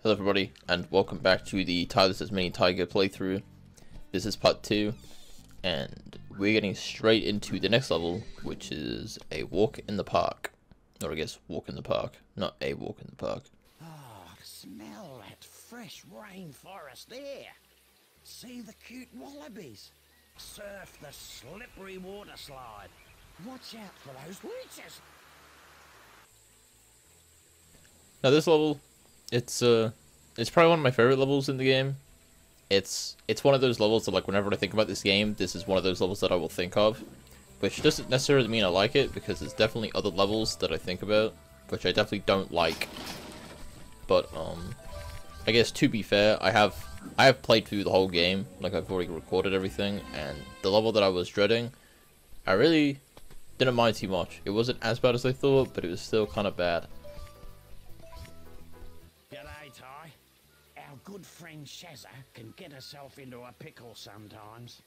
Hello everybody, and welcome back to the Tasmanian Tiger playthrough. This is part 2, and we're getting straight into the next level, which is a walk in the park. Or I guess walk in the park, not a walk in the park. Oh, smell that fresh rainforest air. See the cute wallabies. Surf the slippery water slide. Watch out for those leeches. Now this level, it's probably one of my favorite levels in the game. It's one of those levels that, like, whenever I think about this game, this is one of those levels that I will think of. Which doesn't necessarily mean I like it, because there's definitely other levels that I think about, which I definitely don't like. But I guess to be fair, I have played through the whole game, like I've already recorded everything, and the level that I was dreading, I really didn't mind too much. It wasn't as bad as I thought, but it was still kind of bad. G'day, Ty. Our good friend Shazza can get herself into a pickle sometimes.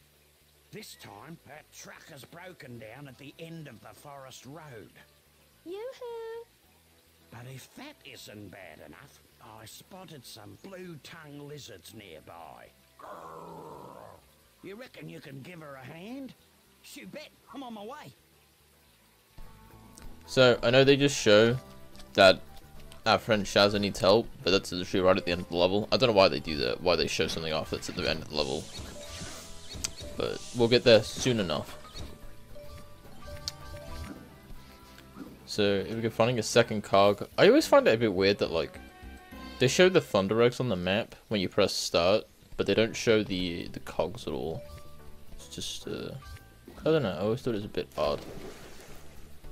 This time, her truck has broken down at the end of the forest road. Yoo-hoo! But if that isn't bad enough, I spotted some blue-tongue lizards nearby. Grrr. You reckon you can give her a hand? Shoot, bet. I'm on my way. So, I know they just show that our friend Shazza needs help, but that's literally right at the end of the level. I don't know why they do that, why they show something off that's at the end of the level. But we'll get there soon enough. So, if we can find a second cog. I always find it a bit weird that, like, they show the thunder eggs on the map when you press start, but they don't show the cogs at all. It's just, I don't know, I always thought it was a bit odd.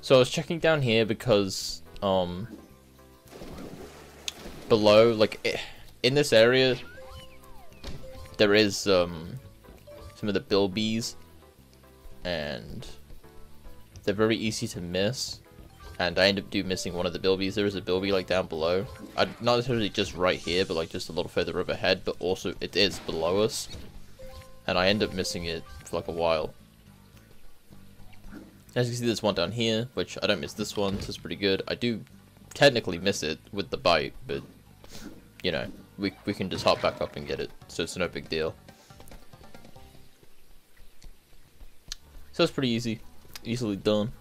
So I was checking down here because, below, like, in this area, there is, some of the bilbies, and they're very easy to miss, and I end up missing one of the bilbies. There is a bilby, like, down below. Not necessarily just right here, but, like, just a little further up ahead, but also it is below us, and I end up missing it for, like, a while. As you can see, there's one down here, which I don't miss this one, so it's pretty good. I do technically miss it with the bite, but, you know, we can just hop back up and get it, so it's no big deal. So it's pretty easily done.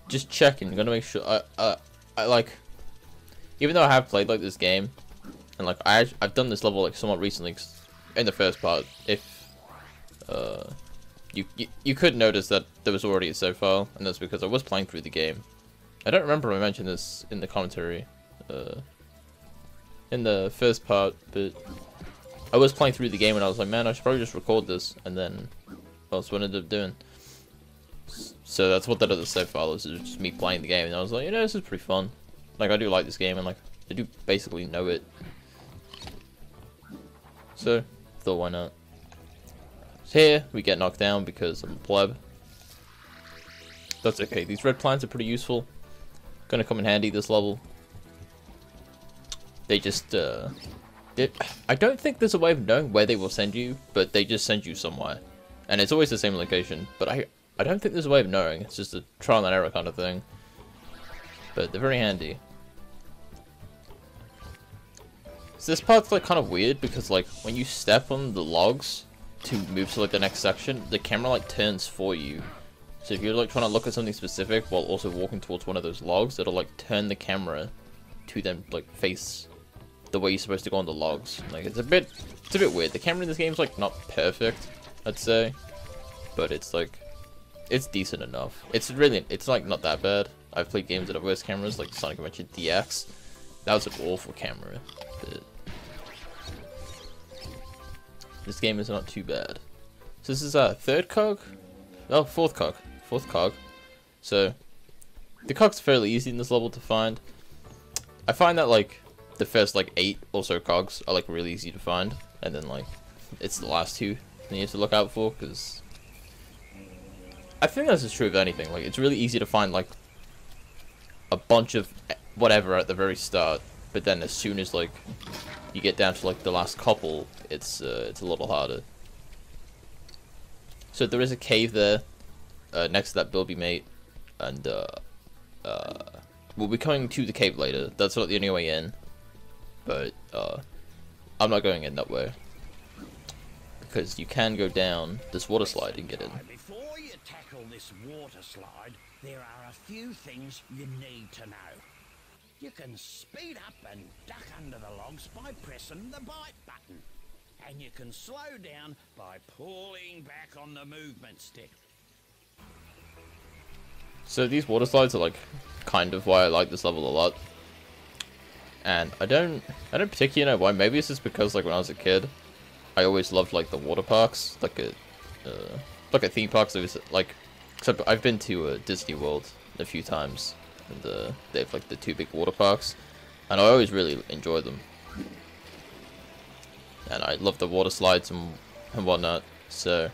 Just checking, gonna make sure, I like, even though I have played, like, this game, and, like, I've done this level, like, somewhat recently, in the first part, if, you could notice that there was already a save file, and that's because I was playing through the game. I don't remember if I mentioned this in the commentary, in the first part, but I was playing through the game and I was like, man, I should probably just record this, and then that's what I ended up doing. So that's what that other save file is, just me playing the game, and I was like, you know, this is pretty fun. Like, I do like this game, and, like, I do basically know it. So, thought why not. So here, we get knocked down because I'm a pleb. That's okay, these red plants are pretty useful. Gonna come in handy this level. They just, I don't think there's a way of knowing where they will send you, but they just send you somewhere. And it's always the same location, but I don't think there's a way of knowing. It's just a trial and error kind of thing. But they're very handy. So this part's, like, kind of weird because, like, when you step on the logs to move to, like, the next section, the camera, like, turns for you. So if you're, like, trying to look at something specific while also walking towards one of those logs, it'll, like, turn the camera to then, like, face the way you're supposed to go on the logs. Like, it's a bit weird. The camera in this game is, like, not perfect, I'd say, but it's, like, it's decent enough. It's like, not that bad. I've played games that have worse cameras, like Sonic Adventure DX. That was an awful camera, but this game is not too bad. So this is a third cog? Oh, fourth cog. Fourth cog. So, the cogs are fairly easy in this level to find. I find that, like, the first, like, 8 or so cogs are, like, really easy to find. And then, like, it's the last 2 that you have to look out for, because I think this is true of anything. Like, it's really easy to find, like, a bunch of whatever at the very start. But then as soon as, like, you get down to, like, the last couple, it's a little harder. So there is a cave there, next to that bilby mate, and we'll be coming to the cave later. That's not the only way in. But, I'm not going in that way. Because you can go down this water slide and get in. Before you tackle this water slide, there are a few things you need to know. You can speed up and duck under the logs by pressing the bite button. And you can slow down by pulling back on the movement stick. So these water slides are like kind of why I like this level a lot. And I don't particularly know why. Maybe it's just because like when I was a kid, I always loved like the water parks, like a theme park. So it was like, except I've been to Disney World a few times, and they have like the 2 big water parks, and I always really enjoy them. And I love the water slides and whatnot. So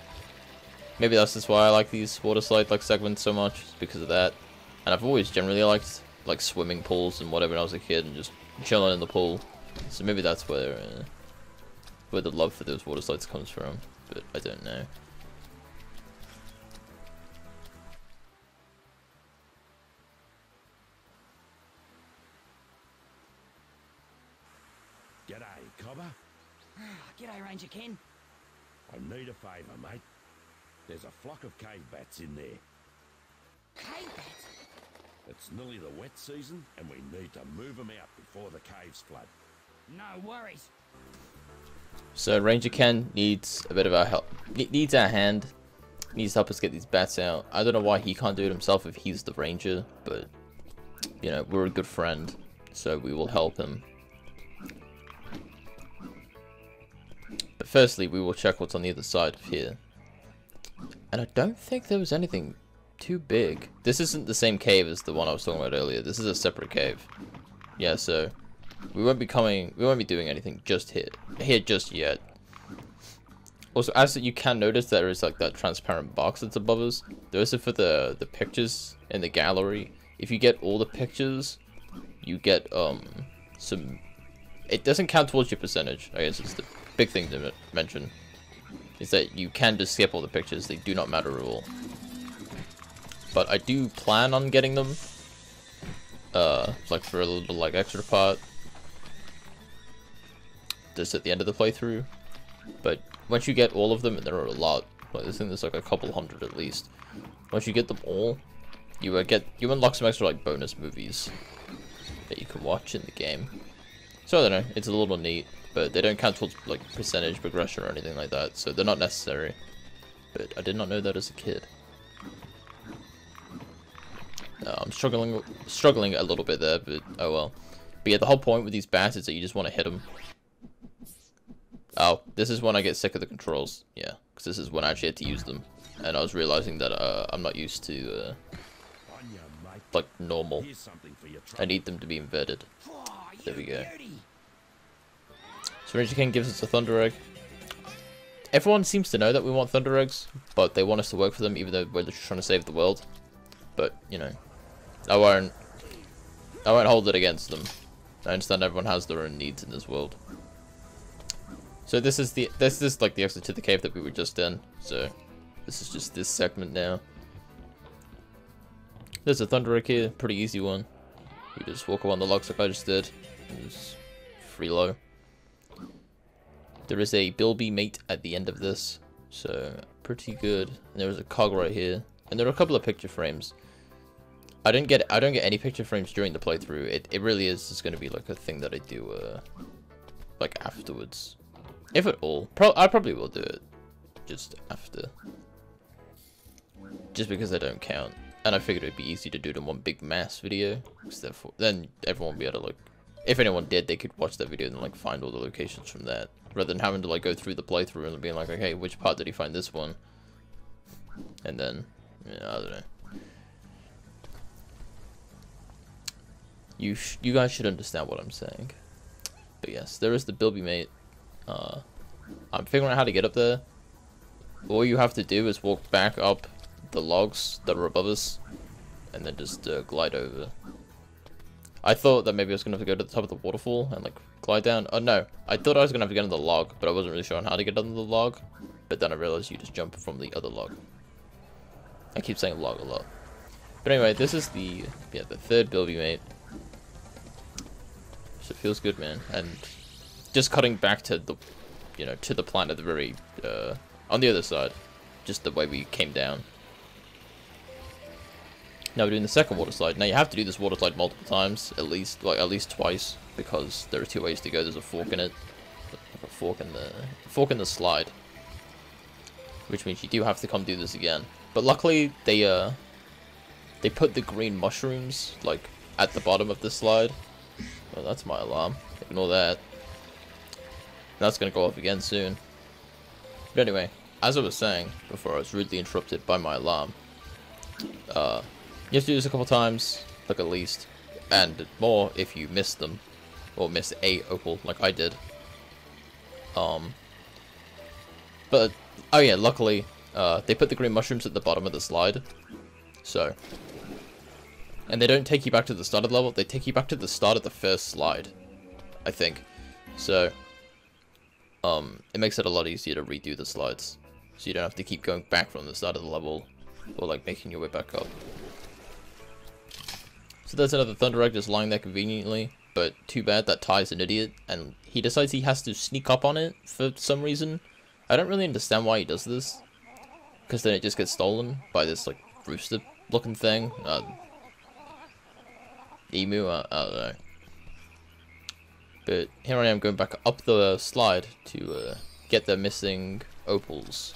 maybe that's just why I like these water slide like segments so much, because of that. And I've always generally liked like swimming pools and whatever when I was a kid, and just chilling in the pool. So maybe that's where the love for those water slides comes from, but I don't know. G'day, Cobber. G'day, Ranger Ken. I need a favour, mate. There's a flock of cave bats in there. Cave bats? It's nearly the wet season, and we need to move them out before the caves flood. No worries. So Ranger Ken needs a bit of our help. Needs our hand. Needs to help us get these bats out. I don't know why he can't do it himself if he's the ranger, but you know, we're a good friend, so we will help him. But firstly, we will check what's on the other side of here. And I don't think there was anything too big. This isn't the same cave as the one I was talking about earlier. This is a separate cave. Yeah, so we won't be doing anything just here just yet. Also, as you can notice, there is like that transparent box that's above us. Those are for the pictures in the gallery. If you get all the pictures, you get some. It doesn't count towards your percentage. I guess it's the big thing to mention. Is that you can just skip all the pictures. They do not matter at all. But I do plan on getting them. Like for a little like extra part. Just at the end of the playthrough. But once you get all of them, and there are a lot, like I think there's like a couple hundred at least. Once you get them all, you unlock some extra like bonus movies that you can watch in the game. So I don't know, it's a little neat, but they don't count towards like percentage progression or anything like that, so they're not necessary. But I did not know that as a kid. I'm struggling a little bit there, but oh well. But yeah, the whole point with these bats is that you just want to hit them. Oh, this is when I get sick of the controls. Yeah, because this is when I actually had to use them, and I was realizing that I'm not used to like normal. I need them to be inverted. There we go. So Ranger King gives us a Thunder Egg. Everyone seems to know that we want Thunder Eggs, but they want us to work for them even though we're just trying to save the world. But, you know, I won't hold it against them. I understand everyone has their own needs in this world. So this is like the exit to the cave that we were just in. So this is just this segment now. There's a Thunder Egg here, pretty easy one. We just walk along the logs like I just did. Just free low. There is a Bilby mate at the end of this, so pretty good. And there is a cog right here, and there are a couple of picture frames. I don't get any picture frames during the playthrough. It really is just going to be like a thing that I do like afterwards, if at all. I probably will do it just after, just because they don't count. And I figured it'd be easy to do it in one big mass video, because therefore then everyone would be able to like, if anyone did, they could watch that video and like find all the locations from that, rather than having to like go through the playthrough and being like, okay, which part did he find this one? And then, yeah, I don't know. You guys should understand what I'm saying. But yes, there is the Bilby mate. I'm figuring out how to get up there. All you have to do is walk back up the logs that are above us, and then just glide over. I thought that maybe I was gonna have to go to the top of the waterfall and like glide down. Oh no, I thought I was gonna have to get on the log, but I wasn't really sure on how to get on the log. But then I realized you just jump from the other log. I keep saying log a lot. But anyway, this is the third Bilby mate. So it feels good, man. And just cutting back to the, you know, to the planet, the very, on the other side. Just the way we came down. Now we're doing the second water slide. Now you have to do this water slide multiple times, at least twice, because there are 2 ways to go. There's a fork in it, a fork in the slide, which means you do have to come do this again. But luckily they put the green mushrooms like at the bottom of the slide. Well, that's my alarm. Ignore that. That's gonna go off again soon. But anyway, as I was saying before, I was rudely interrupted by my alarm. You have to do this a couple times, like at least, and more if you miss them, or miss a opal, like I did. But, oh yeah, luckily, they put the green mushrooms at the bottom of the slide, so, and they don't take you back to the start of the level, they take you back to the start of the first slide, I think, so, it makes it a lot easier to redo the slides, so you don't have to keep going back from the start of the level, or like making your way back up. So there's another Thunder Egg just lying there conveniently, but too bad that Ty's an idiot, and he decides he has to sneak up on it for some reason. I don't really understand why he does this, because then it just gets stolen by this, like, rooster-looking thing. Emu, I don't know. But here I am going back up the slide to get the missing opals.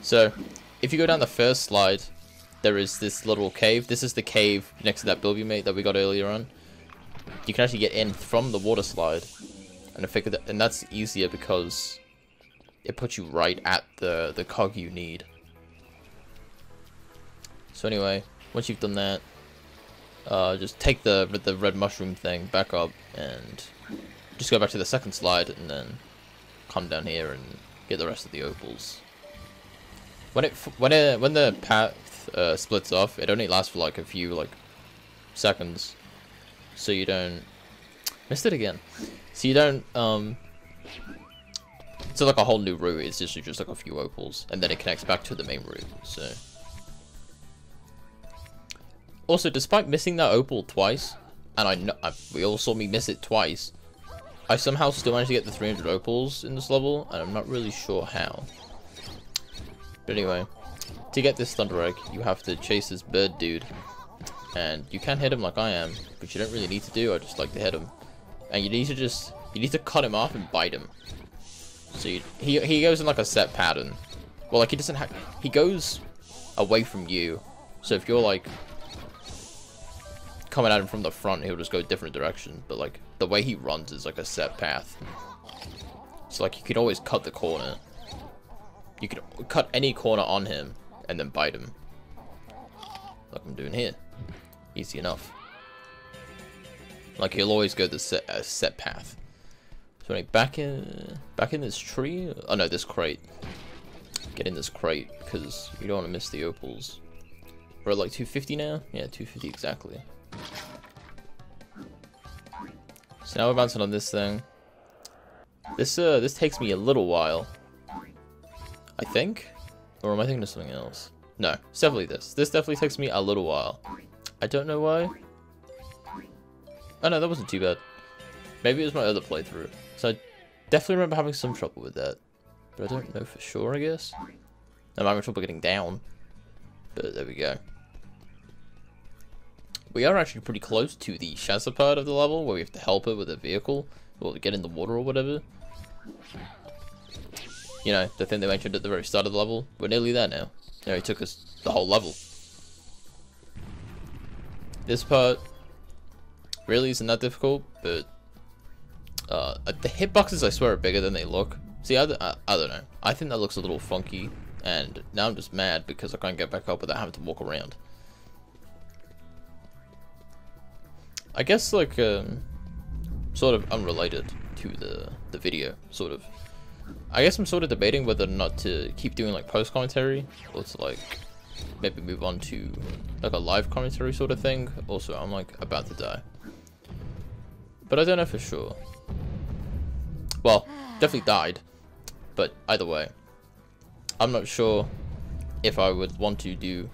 So, if you go down the first slide, there is this little cave. This is the cave next to that Bilby mate that we got earlier on. You can actually get in from the water slide, and I figured that, and that's easier because it puts you right at the cog you need. So anyway, once you've done that, just take the red mushroom thing back up and just go back to the second slide, and then come down here and get the rest of the opals. When the path splits off, it only lasts for like a few seconds, so you don't missed it again. So you don't it's like a whole new route. It's just like a few opals, and then it connects back to the main route. So also, despite missing that opal twice, and I know we all saw me miss it twice, I somehow still managed to get the 300 opals in this level, and I'm not really sure how. But anyway, to get this Thunder Egg, you have to chase this bird dude. And you can hit him like I am, but you don't really need to do. I just like to hit him. And you need to cut him off and bite him. So he goes in like a set pattern. Well, like he goes away from you. So if you're like coming at him from the front, he'll just go a different direction. But like the way he runs is like a set path. So like you can always cut the corner. You can cut any corner on him and then bite him, like I'm doing here. Easy enough. Like he'll always go the set path. So anyway, back in this tree. Oh no, this crate. Get in this crate because you don't want to miss the opals. We're at like 250 now. Yeah, 250 exactly. So now we're bouncing on this thing. This takes me a little while, I think, or am I thinking of something else? No, it's definitely this. This definitely takes me a little while. I don't know why. Oh no, that wasn't too bad. Maybe it was my other playthrough. So I definitely remember having some trouble with that, but I don't know for sure, I guess. I'm having trouble getting down, but there we go. We are actually pretty close to the Shazza part of the level, where we have to help her with a vehicle, or get in the water or whatever. You know, the thing they mentioned at the very start of the level. We're nearly there now. You know, it took us the whole level. This part really isn't that difficult, but the hitboxes I swear are bigger than they look. See, I don't know. I think that looks a little funky, and now I'm just mad because I can't get back up without having to walk around. I guess like sort of unrelated to the video, sort of. I guess I'm sort of debating whether or not to keep doing like post commentary, or to like maybe move on to like a live commentary sort of thing. Also, I'm like about to die, but I don't know for sure. Well, definitely died, but either way, I'm not sure if I would want to do,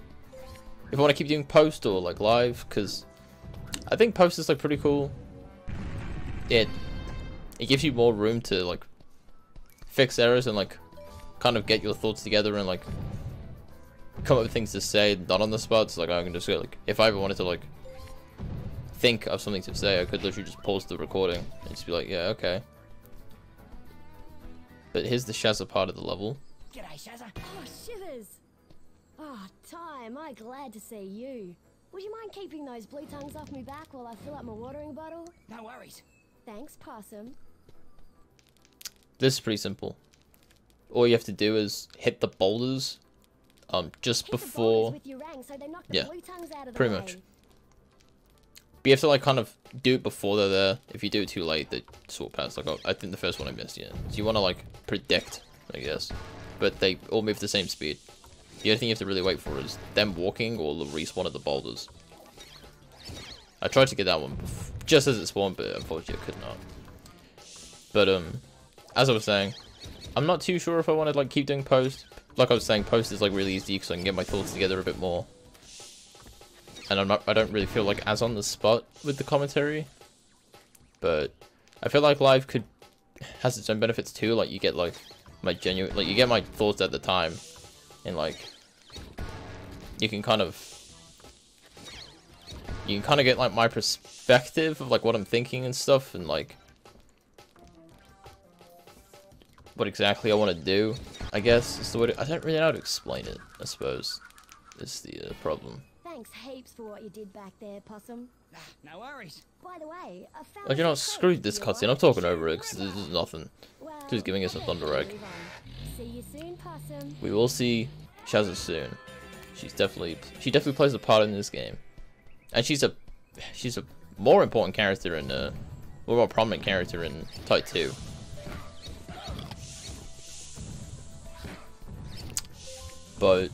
if I want to keep doing post or like live, because I think post is like pretty cool. It gives you more room to like fix errors and like kind of get your thoughts together and like come up with things to say, not on the spot. So like I can just go like, if I ever wanted to like think of something to say, I could literally just pause the recording and just be like, yeah, okay. But here's the Shazza part of the level. G'day, Shazza. Oh, shivers. Oh, Ty, am I glad to see you. Would you mind keeping those blue tongues off me back while I fill up my watering bottle? No worries. Thanks, Possum. This is pretty simple. All you have to do is hit the boulders, just Hit the before. boulders with your rang so they knock the Yeah, blue tongues out of the pretty way. much. But you have to like kind of do it before they're there. If you do it too late, they sort past. Like I think the first one I missed, yeah. So you want to like predict, I guess. But they all move at the same speed. The only thing you have to really wait for is them walking or the respawn of the boulders. I tried to get that one just as it spawned, but unfortunately I could not. But as I was saying, I'm not too sure if I want to like keep doing post. Like I was saying, post is like really easy because I can get my thoughts together a bit more. And I don't really feel like as on the spot with the commentary. But I feel like live has its own benefits too. Like you get like my genuine, like you get my thoughts at the time, and like you can kind of get like my perspective of like what I'm thinking and stuff, and like what exactly I want to do. I guess is the way I don't really know how to explain it. I suppose is the problem. Thanks heaps for what you did back there, Possum. No worries. By the way, I found Like, you know, some screw coke this for your cutscene. I'm talking over it because this is nothing. Well, She's giving us a I thunder better egg. move on. See you soon, Possum. We will see Shazza soon. She definitely plays a part in this game, and she's a more important character in more prominent character in Type 2. But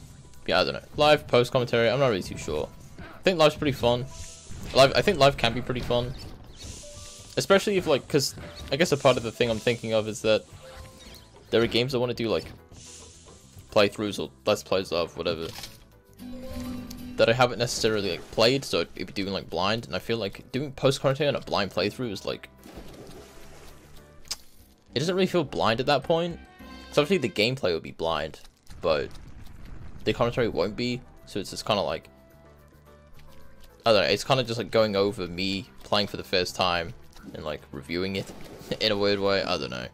yeah, I don't know. Live post commentary, I'm not really too sure. I think live's pretty fun. I think live can be pretty fun, especially if like, because I guess a part of the thing I'm thinking of is that there are games I want to do like playthroughs or let's plays of whatever that I haven't necessarily like played, so I'd be doing like blind, and I feel like doing post commentary on a blind playthrough is like, it doesn't really feel blind at that point. So obviously the gameplay will be blind, but the commentary won't be, so it's just kind of like, I don't know, it's kind of just like going over me playing for the first time and like reviewing it in a weird way. I don't know.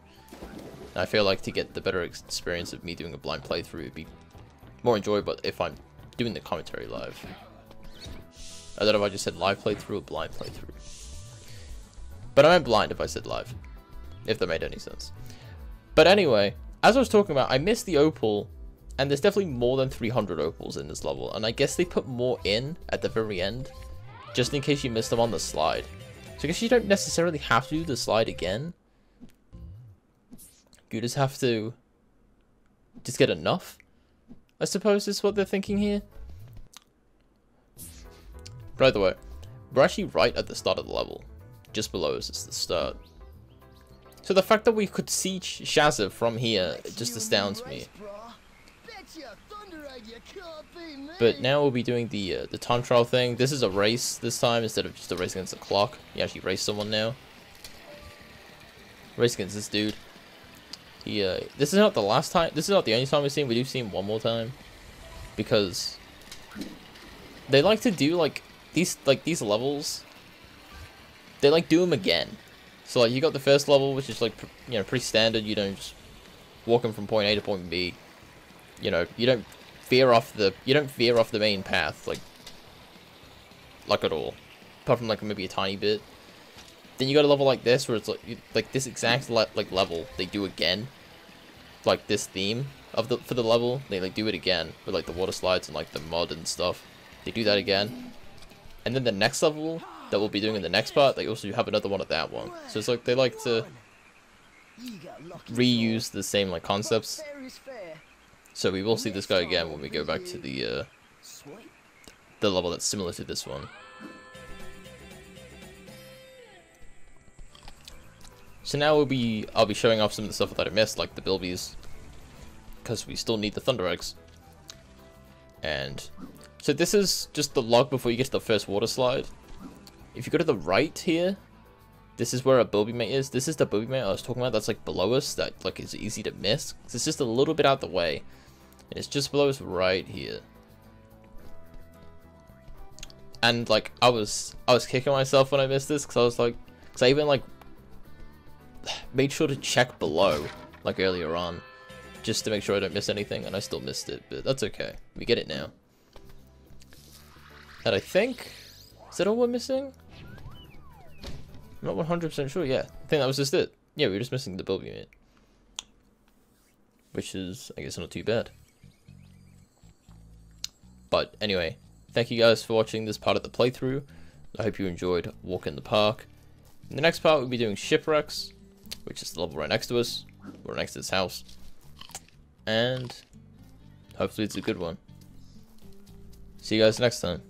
And I feel like to get the better experience of me doing a blind playthrough, it'd be more enjoyable if I'm doing the commentary live. I don't know if I just said live playthrough or blind playthrough. But I meant blind if I said live, if that made any sense. But anyway, as I was talking about, I missed the opal, and there's definitely more than 300 opals in this level, and I guess they put more in at the very end, just in case you missed them on the slide. So I guess you don't necessarily have to do the slide again. You just have to just get enough, I suppose is what they're thinking here. By the way, we're actually right at the start of the level. Just below us is the start. So the fact that we could see Shazza from here just astounds me. But now we'll be doing the time trial thing. This is a race this time instead of just a race against the clock. You actually race someone now. Race against this dude. This is not the last time. This is not the only time we've seen. We do see him one more time, because they like to do like these levels. They like do them again. So like you got the first level, which is like pretty standard. You don't just walking from point A to point B. You know, you don't veer off the main path like at all, apart from like maybe a tiny bit. Then you got a level like this where it's like this exact level they do again, like this theme of for the level they like do it again with like the water slides and like the mud and stuff. They do that again, and then the next level that we'll be doing in the next part, they also have another one of that one. So it's like they like to reuse the same like concepts. So we will see this guy again when we go back to the level that's similar to this one. So now I'll be showing off some of the stuff that I missed, like the bilbies, because we still need the thunder eggs. And so this is just the log before you get to the first water slide. if you go to the right here, this is where a Bilby Mate is. This is the Bilby Mate I was talking about that's like below us, that like is easy to miss. It's just a little bit out the way. And it's just below us right here. And like I was kicking myself when I missed this, because I was like, because I even like made sure to check below like earlier on, just to make sure I don't miss anything, and I still missed it, but that's okay. We get it now. And I think, is that all we're missing? I'm not 100% sure. Yeah, I think that was just it. Yeah, we were just missing the Bilby Mate, which is, I guess, not too bad. But anyway, thank you guys for watching this part of the playthrough. I hope you enjoyed Walk in the Park. In the next part, we'll be doing Shipwrecks, which is the level right next to us. We're next to this house. And hopefully it's a good one. See you guys next time.